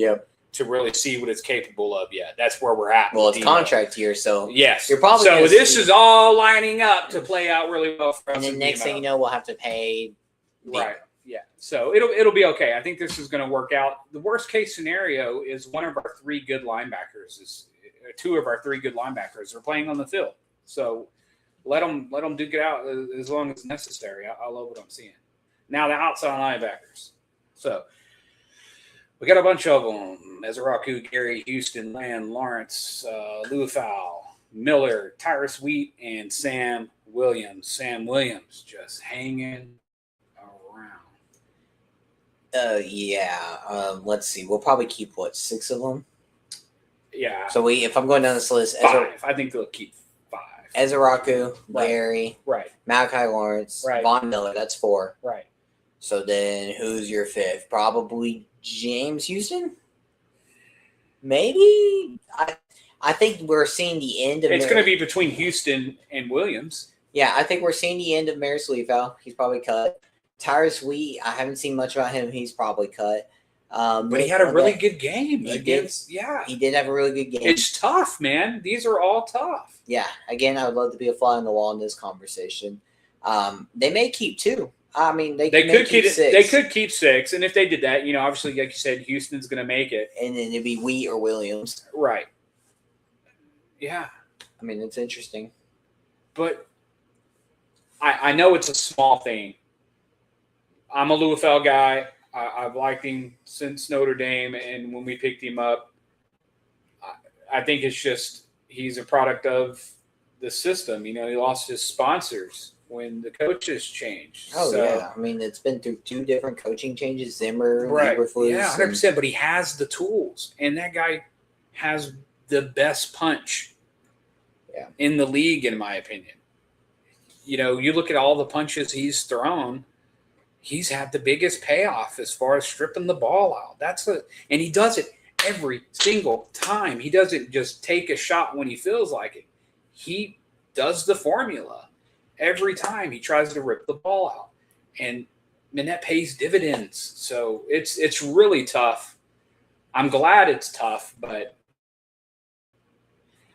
to really see what it's capable of yet. That's where we're at. Well, it's contract year, so yes. You're probably this is all lining up to play out really well for us. And then next thing you know, we'll have to pay. Right. Yeah, so it'll be okay. I think this is going to work out. The worst case scenario is one of our 3 good linebackers 2 of our 3 good linebackers are playing on the field. So let them duke it out as long as necessary. I love what I'm seeing. Now the outside linebackers. So we got a bunch of them: Ezraku, Gary, Houston, Land, Lawrence, Luafau, Miller, Tyrus Wheat, and Sam Williams. Sam Williams just hanging. Let's see. We'll probably keep 6 of them. Yeah. So if I'm going down this list, 5. I think they'll keep 5. Ezraku, Larry, Malachi Lawrence, Von Miller. That's 4. Right. So then, who's your 5th? Probably James Houston. Maybe. I think we're seeing the end of. It's going to be between Houston and Williams. Yeah, I think we're seeing the end of Maris Leafau. He's probably cut. Tyrus Wheat, I haven't seen much about him. He's probably cut. But he had a really good game He against. did. Yeah, He did have a really good game. it's tough, man. These are all tough. Yeah, again, I would love to be a fly on the wall in this conversation. They may keep 2. I mean, they could keep 6. They could keep 6, and if they did that, obviously, like you said, Houston's going to make it, And then it'd be Wheat or Williams. right? Yeah, I mean, it's interesting. but I know it's a small thing. I'm a Leufel guy. I've liked him since Notre Dame, and when we picked him up, I think it's just he's a product of the system. He lost his sponsors when the coaches changed. Oh, yeah. I mean, it's been through 2 different coaching changes, Zimmer, right? Eberflus, Yeah, 100%. But he has the tools, and that guy has the best punch in the league, in my opinion. You look at all the punches he's thrown, he's had the biggest payoff as far as stripping the ball out. And he does it every single time. He doesn't just take a shot when he feels like it. He does the formula every time he tries to rip the ball out. And that pays dividends. So it's really tough. I'm glad it's tough, but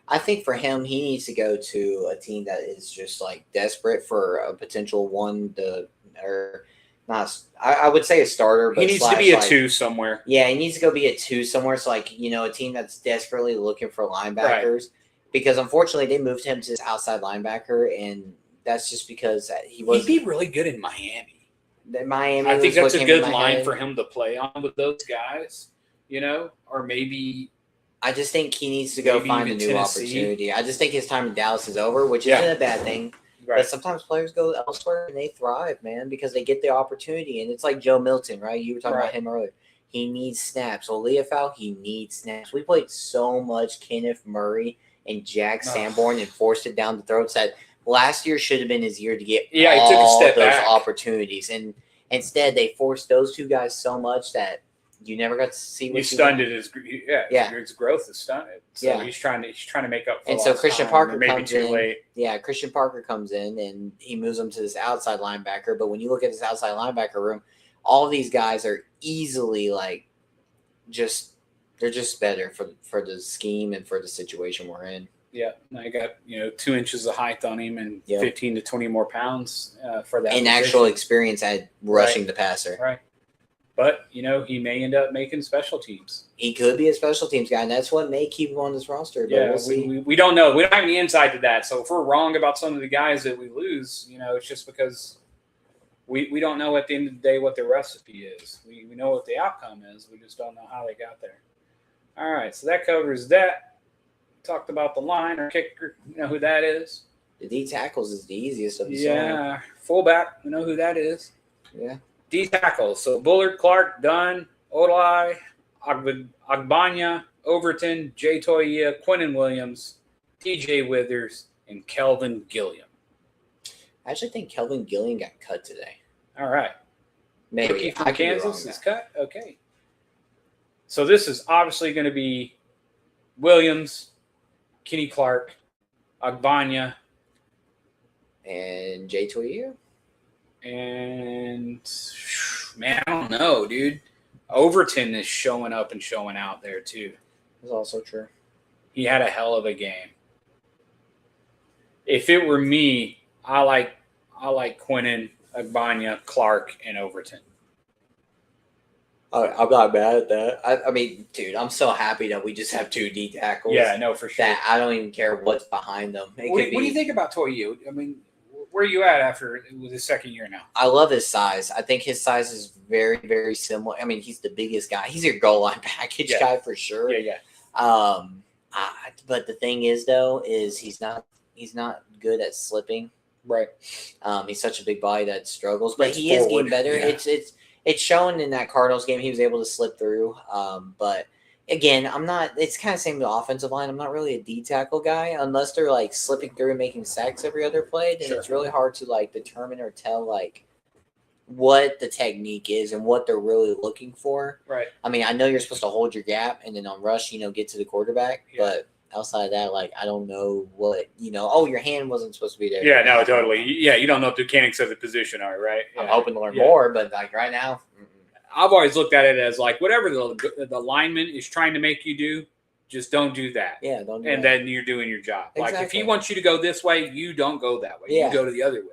I think for him, he needs to go to a team that is just like desperate for a potential I would say a starter, but he needs to be a 2 somewhere. Yeah, he needs to go be a 2 somewhere. So a team that's desperately looking for linebackers. Right. Because unfortunately, they moved him to this outside linebacker, and that's just because he'd be really good in Miami. I think that's a good line for him to play on with those guys. Or maybe. I just think he needs to go find a new Tennessee. Opportunity. I just think his time in Dallas is over, which isn't a bad thing. Right. But sometimes players go elsewhere and they thrive, man, because they get the opportunity. And it's like Joe Milton, right? You were talking about him earlier. He needs snaps. So Leofau, he needs snaps. We played so much Kenneth Murray and Jack Sanborn and forced it down the throats that last year should have been his year to get all those opportunities. And instead, they forced those 2 guys so much that you never got to see what you stunted his growth is stunted. So he's trying to make up for and so Christian Parker maybe too late. Yeah, Christian Parker comes in and he moves him to this outside linebacker. But when you look at this outside linebacker room, all of these guys are easily they're just better for the scheme and for the situation we're in. Yeah, I got 2 inches of height on him and 15 to 20 more pounds for that. And actual experience at rushing the passer. Right. But, he may end up making special teams. He could be a special teams guy, and that's what may keep him on this roster. But we'll see. We don't know. We don't have any insight to that. So if we're wrong about some of the guys that we lose, it's just because we don't know at the end of the day what the recipe is. We know what the outcome is. We just don't know how they got there. All right, so that covers that. Talked about the line or kicker. You know who that is. The D tackles is the easiest of the Yeah, fullback. We know who that is. Yeah. D tackles. So Bullard, Clark, Dunn, Odolai, Agbanya, Overton, Jay Toya, Quinnen Williams, TJ Withers, and Kelvin Gilliam. I actually think Kelvin Gilliam got cut today. All right. Maybe. Rookie from Kansas is cut? Okay. So this is obviously going to be Williams, Kenny Clark, Agbanya, and Jay Toya. And, man, I don't know, dude. Overton is showing up and showing out there, too. That's also true. He had a hell of a game. If it were me, I like Quinnen, Agbanya, Clark, and Overton. I'm not mad at that. I mean, dude, I'm so happy that we just have 2 D tackles. Yeah, no, for sure. That I don't even care what's behind them. What do you think about Toya? I mean, where are you at after with his second year now? I love his size. I think his size is very, very similar. I mean, he's the biggest guy. He's your goal line package guy for sure. Yeah. But the thing is, though, is he's not good at slipping. Right. He's such a big body that struggles, but he is getting better. Yeah. It's shown in that Cardinals game he was able to slip through. But again, I'm not. It's kind of same with the offensive line. I'm not really a D tackle guy unless they're like slipping through and making sacks every other play. Then it's really hard to like determine or tell like what the technique is and what they're really looking for. Right. I mean, I know you're supposed to hold your gap and then on rush, get to the quarterback. Yeah. outside of that, like, I don't know what, oh, your hand wasn't supposed to be there. Yeah, no, totally. Yeah, you don't know what the mechanics of the position are, right? I'm Yeah. hoping to learn more, but like right now, I've always looked at it as like whatever the lineman is trying to make you do, just don't do that. Yeah, don't do and that. then you're doing your job. Exactly. Like if he wants you to go this way, you don't go that way. Yeah. You go to the other way.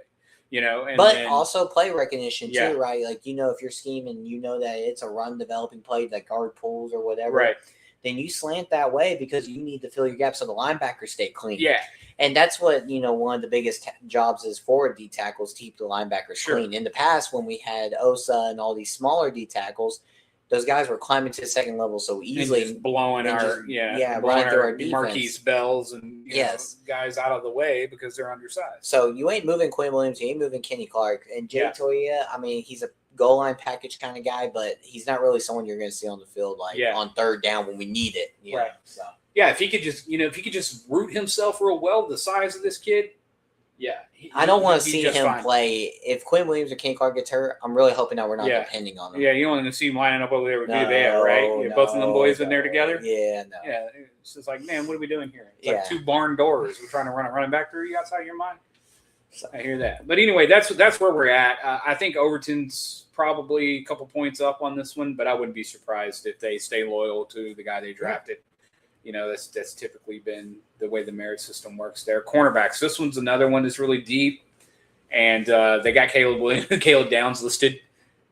But then, also play recognition Yeah. too, right? Like, if you're scheming, that it's a run developing play that guard pulls or whatever. right. Then you slant that way because you need to fill your gaps so the linebackers stay clean. Yeah. And that's what, one of the biggest jobs is for D tackles, to keep the linebackers Sure. clean. In the past, when we had Osa and all these smaller D tackles, those guys were climbing to the second level so easily. And just blowing and our just- blowing running through our defense. Marquise Bells and Yes. guys out of the way because they're undersized. So you ain't moving Quinn Williams, you ain't moving Kenny Clark. And Jay Yeah. Toya, I mean, he's a goal line package kind of guy, but he's not really someone you're going to see on the field on third down when we need it. Right. So. Yeah, if he could just root himself real well, the size of this kid, I don't want to he's see just him fine. play. If Quinn Williams or Kenny Clark gets hurt, I'm really hoping that we're not Yeah. depending on him. Yeah, you don't want to see him lining up over there with Vivea, right? Both of them boys in there together. Yeah, no. Yeah, it's just like, man, what are we doing here? It's Yeah. like two barn doors. We're trying to run a running back through you outside your mind. I hear that. But anyway, that's where we're at. I think Overton's probably a couple points up on this one, but I wouldn't be surprised if they stay loyal to the guy they drafted. That's typically been the way the merit system works there. Cornerbacks. This one's another one that's really deep, and they got Caleb Downs listed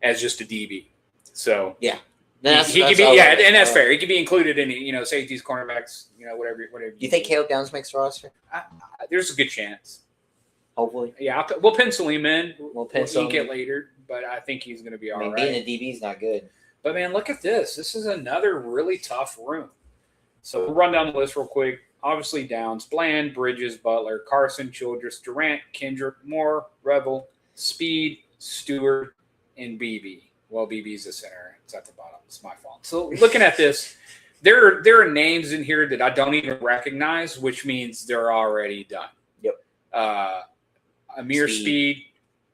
as just a DB. So Yeah. he could be and that's fair. He could be included in safeties, cornerbacks, whatever. Do you think Caleb Downs makes the roster? There's a good chance. Hopefully. Yeah, we'll pencil him in. We'll pencil ink him. it later, but I think he's going to be all right. Being a DB is not good. But, man, look at this. This is another really tough room. So we'll run down the list real quick. Obviously, Downs, Bland, Bridges, Butler, Carson, Childress, Durant, Kendrick, Moore, Revel, Speed, Stewart, and BB. Well, BB's the center. It's at the bottom. It's my fault. So looking at this, there are names in here that I don't even recognize, which means they're already done. Yep. Amir Speed,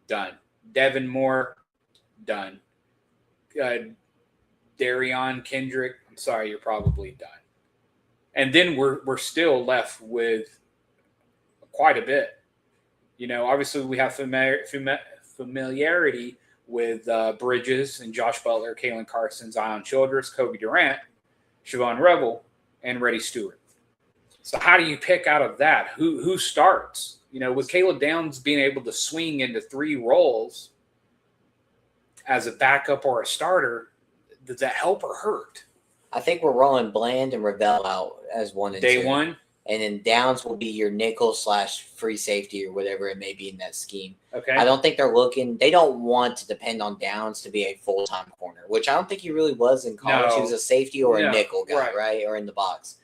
done. Devin Moore, done. Darion Kendrick, I'm sorry, you're probably done. And then we're still left with quite a bit. Obviously we have familiarity with Bridges and Josh Butler, Kalen Carson, Zion Childress, Kobe Durant, Siobhan Revel, and Reddy Stewart. So how do you pick out of that? Who starts? With Caleb Downs being able to swing into three roles as a backup or a starter, does that help or hurt? I think we're rolling Bland and Ravel out as 1 and 2. Day one? And then Downs will be your nickel / free safety or whatever it may be in that scheme. Okay. I don't think they don't want to depend on Downs to be a full-time corner, which I don't think he really was in college. No. He was a safety or a No. nickel guy, right? Or in the box.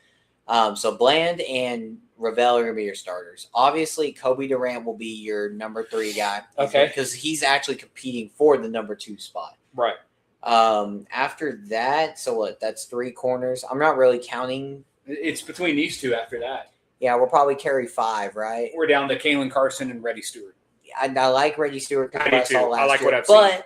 So Bland and Ravel are going to be your starters. Obviously, Kobe Durant will be your number 3 guy. Okay. Because he's actually competing for the number 2 spot. Right. After that, so what? That's 3 corners. I'm not really counting. It's between these two after that. Yeah, we'll probably carry 5, right? We're down to Kalen Carson and Reddy Stewart. I like Reddy Stewart. I do too. I like what I've but seen.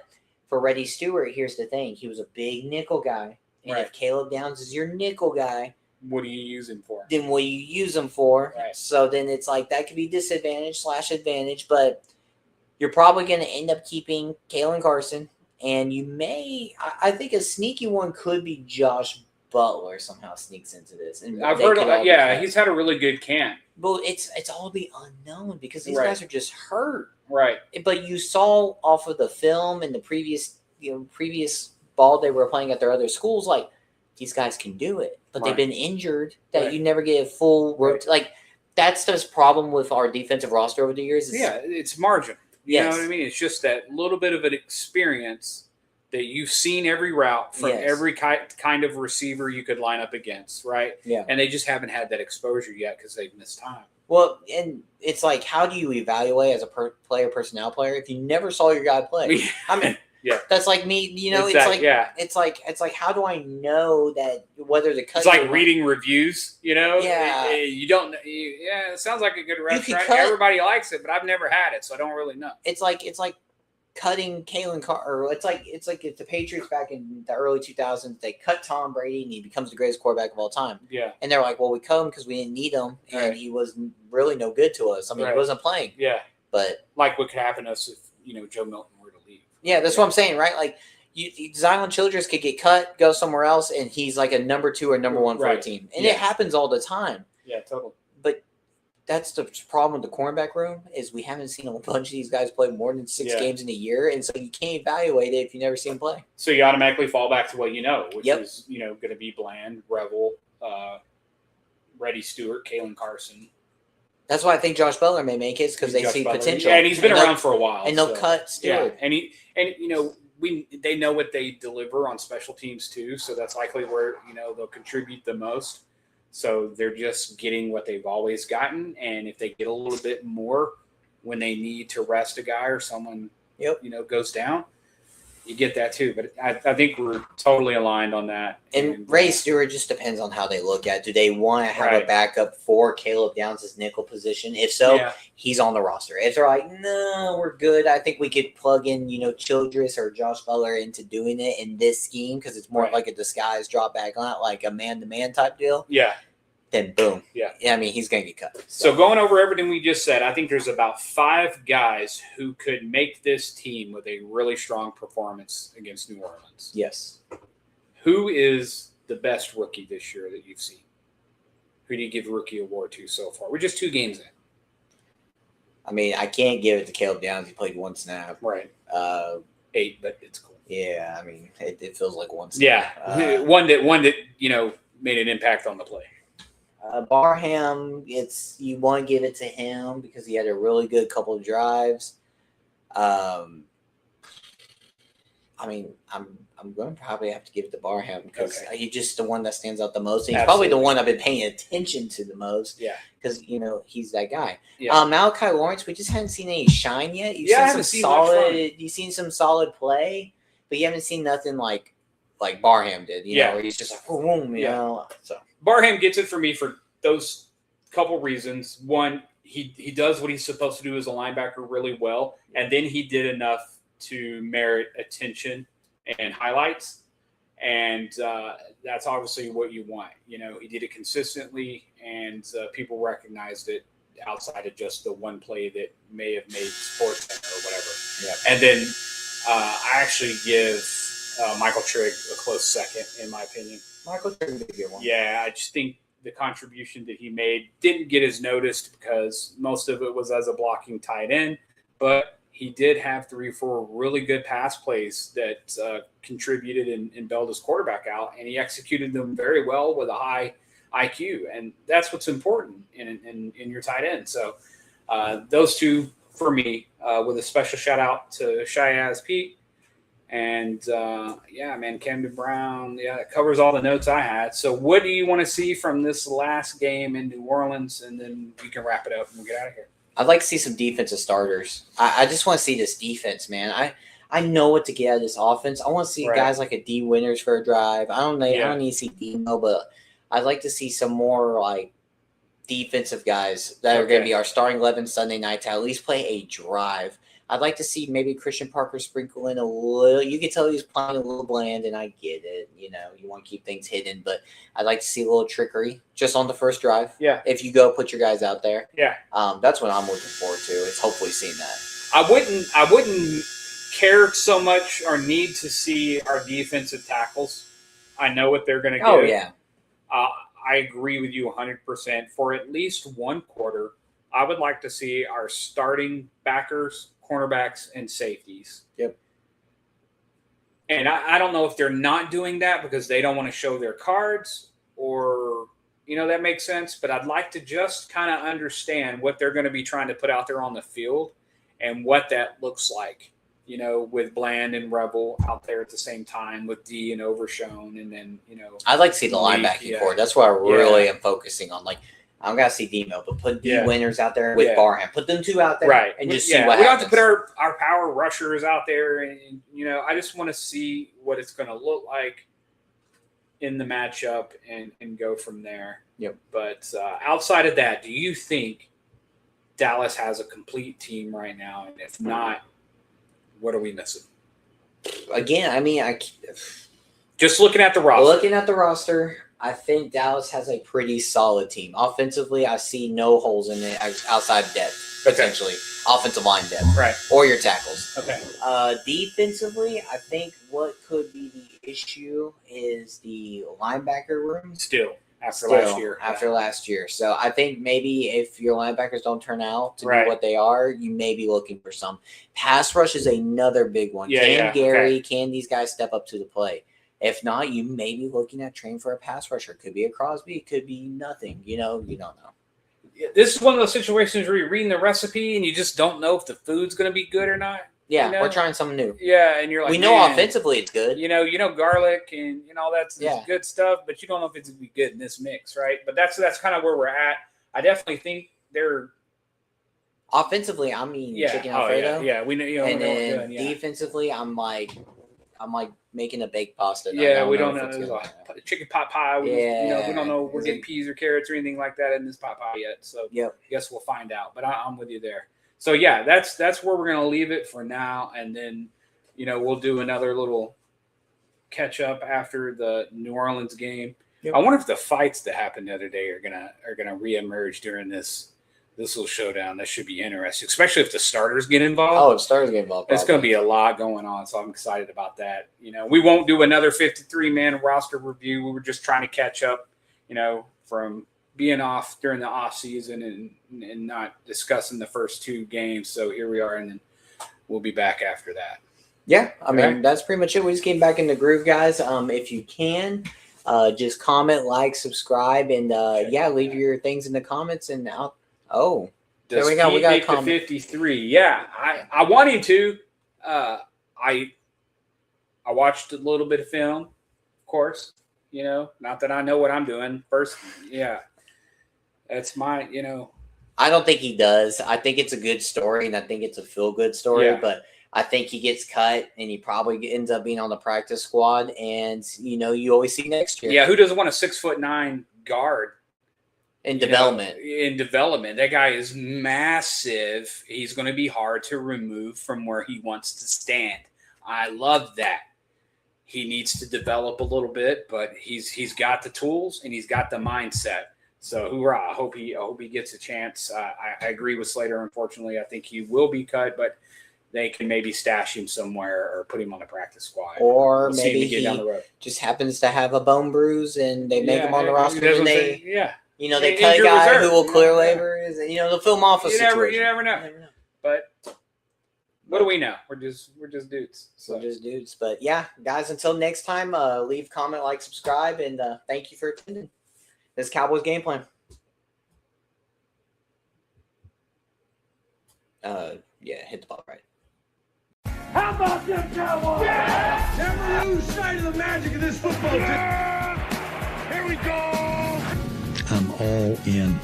for Reddy Stewart, here's the thing: he was a big nickel guy, and Right. if Caleb Downs is your nickel guy, What do you use him for? then what do you use him for? Right. So then it's like that could be disadvantage / advantage, but you're probably going to end up keeping Kalen Carson, and you may. I think a sneaky one could be Josh Butler somehow sneaks into this. And I've they heard, could all be yeah, friends. he's had a really good camp. But it's all the unknown because these Right. guys are just hurt. Right. But you saw off of the film and the previous ball they were playing at their other schools, like these guys can do it, but Right. they've been injured that Right. you never get a full Right. like. That's the problem with our defensive roster over the years. Is, Yeah, it's margin. You Yes. know what I mean? It's just that little bit of an experience that you've seen every route from Yes. every kind of receiver you could line up against, right? Yeah. And they just haven't had that exposure yet because they've missed time. Well, and it's like, how do you evaluate as a personnel player if you never saw your guy play? I mean, Yeah. that's like me. It's that, like yeah. it's like how do I know that whether to cut? It's like you or- reading reviews, Yeah. You don't. It sounds like a good restaurant. cut- Everybody likes it, but I've never had it, so I don't really know. It's like cutting Kalen Carr. It's like if the Patriots back in the early 2000s, they cut Tom Brady and he becomes the greatest quarterback of all time. Yeah. And they're like, well, we cut him because we didn't need him, and he was really no good to us. I mean, he wasn't playing. Yeah. But like what could happen to us if, Joe Milton were to leave. Yeah, that's what I'm saying, right? Like, Zion Childress could get cut, go somewhere else, and he's like a number 2 or number 1 for a team. And it happens all the time. Yeah, totally. But that's the problem with the cornerback room is we haven't seen a bunch of these guys play more than 6 games in a year, and so you can't evaluate it if you never see them play. So you automatically fall back to what you know, which is, going to be Bland, Revel, Reddy Stewart, Kalen Carson. That's why I think Josh Butler may make it because they see potential. Yeah, and he's been around for a while. And they'll cut Stewart. Yeah, they know what they deliver on special teams too, so that's likely where, they'll contribute the most. So they're just getting what they've always gotten, and if they get a little bit more when they need to rest a guy or someone, goes down, you get that too. But I think we're totally aligned on that. And Ray Stewart just depends on how they look at it. Do they want to have a backup for Caleb Downs' nickel position? If so, he's on the roster. If they're like, no, we're good, I think we could plug in, Childress or Josh Butler into doing it in this scheme because it's more like a disguised drop back, not like a man-to-man type deal. Yeah. Then boom. Yeah. I mean, he's going to get cut. So going over everything we just said, I think there's about 5 guys who could make this team with a really strong performance against New Orleans. Yes. Who is the best rookie this year that you've seen? Who do you give rookie award to so far? We're just 2 games in. I mean, I can't give it to Caleb Downs. He played 1 snap. Right. 8, but it's cool. Yeah, I mean, it feels like 1 snap. Yeah, one that made an impact on the play. Barham, you want to give it to him because he had a really good couple of drives. I mean, I'm going to probably have to give it to Barham because he's just the one that stands out the most. And he's probably the one I've been paying attention to the most. Yeah, because he's that guy. Yeah. Malachi Lawrence, we just haven't seen any shine yet. You've seen some solid play, but you haven't seen nothing like Barham did. You know, where he's just like boom. You know, so. Barham gets it for me for those couple reasons. One, he does what he's supposed to do as a linebacker really well, and then he did enough to merit attention and highlights, and that's obviously what you want. He did it consistently, and people recognized it outside of just the one play that may have made SportsCenter or whatever. Yeah. And then I actually give Michael Trigg a close second, in my opinion. Michael Trigg did a good one. Yeah, I just think the contribution that he made didn't get as noticed because most of it was as a blocking tight end, but he did have 3 or 4 really good pass plays that contributed and bailed his quarterback out, and he executed them very well with a high IQ, and that's what's important in your tight end. So those 2 for me, with a special shout out to Shiaz Pete. And, Camden Brown, it covers all the notes I had. So what do you want to see from this last game in New Orleans? And then we can wrap it up and we'll get out of here. I'd like to see some defensive starters. I just want to see this defense, man. I know what to get out of this offense. I want to see guys like a D Winters for a drive. I don't need to see Demo, but I'd like to see some more, defensive guys that are going to be our starting 11 Sunday night to at least play a drive. I'd like to see maybe Christian Parker sprinkle in a little. You can tell he's playing a little bland, and I get it. You want to keep things hidden, but I'd like to see a little trickery just on the first drive. Yeah. If you go put your guys out there. Yeah. That's what I'm looking forward to. Is hopefully seeing that. I wouldn't care so much or need to see our defensive tackles. I know what they're going to do. Oh yeah. I agree with you 100%. For at least one quarter, I would like to see our starting backers, cornerbacks, and safeties. Yep. And I don't know if they're not doing that because they don't want to show their cards or, that makes sense. But I'd like to just kind of understand what they're going to be trying to put out there on the field and what that looks like, with Bland and Rebel out there at the same time with D and Overshone. And then, I'd like to see the linebacking core. That's what I really am focusing on. I'm going to see Demo, but put D Winners out there with Barham. Put them 2 out there and just see what happens. We don't have to put our power rushers out there. And, I just want to see what it's going to look like in the matchup and go from there. Yep. But outside of that, do you think Dallas has a complete team right now? And if not, What are we missing? Again, I mean, Just looking at the roster. I think Dallas has a pretty solid team. Offensively, I see no holes in it outside depth, potentially. Offensive line depth. Right. Or your tackles. Okay. Defensively, I think what could be the issue is the linebacker room. After last year. So I think maybe if your linebackers don't turn out to Right. be what they are, you may be looking for some. Pass rush is another big one. Can these guys step up to the plate? If not, you may be looking at training for a pass rusher. Could be a Crosby. It could be nothing. You don't know. This is one of those situations where you're reading the recipe and you just don't know if the food's going to be good or not. Yeah, you know? we're trying something new. Yeah, and you're like, we know offensively it's good. You know garlic and all that's good stuff, but you don't know if it's going to be good in this mix, right? But that's kind of where we're at. I definitely think they're offensively. I mean, chicken Alfredo. Yeah, we know. And then defensively, I'm like making a baked pasta. We don't know. There's a chicken pot pie. We don't know if we're getting peas or carrots or anything like that in this pot pie yet. So I guess we'll find out. But I'm with you there. So yeah, that's where we're gonna leave it for now, and then we'll do another little catch up after the New Orleans game. Yep. I wonder if the fights that happened the other day are gonna reemerge during this little showdown. That should be interesting, especially if the starters get involved. Oh, if starters get involved, it's going to be a lot going on. So I'm excited about that. We won't do another 53-man roster review. We were just trying to catch up, from being off during the off season and not discussing the first two games. So here we are, and then we'll be back after that. Yeah, I mean, that's pretty much it. We just came back in the groove, guys. If you can, just comment, like, subscribe, and leave your things in the comments. And there we go. We got a comment. 53. Yeah, I want him to. I watched a little bit of film, of course. Not that I know what I'm doing. First, that's my. I don't think he does. I think it's a good story, and I think it's a feel-good story. Yeah. But I think he gets cut, and he probably ends up being on the practice squad. And you always see next year. Yeah, who doesn't want a 6'9" guard? In development. That guy is massive. He's going to be hard to remove from where he wants to stand. I love that. He needs to develop a little bit, but he's got the tools and he's got the mindset. So hoorah! I hope he gets a chance. I agree with Slater. Unfortunately, I think he will be cut, but they can maybe stash him somewhere or put him on the practice squad. Or maybe he just happens to have a bone bruise and they make him on the roster and they they cut a guy who will clear waivers, and the film off a situation. You never know. But what do we know? We're just dudes. So. We're just dudes. But yeah, guys, until next time, leave, comment, like, subscribe, and thank you for attending. This is Cowboys Game Plan. Hit the ball right. How about them Cowboys? Yeah! Never lose sight of the magic of this football team. Here we go. I'm all in.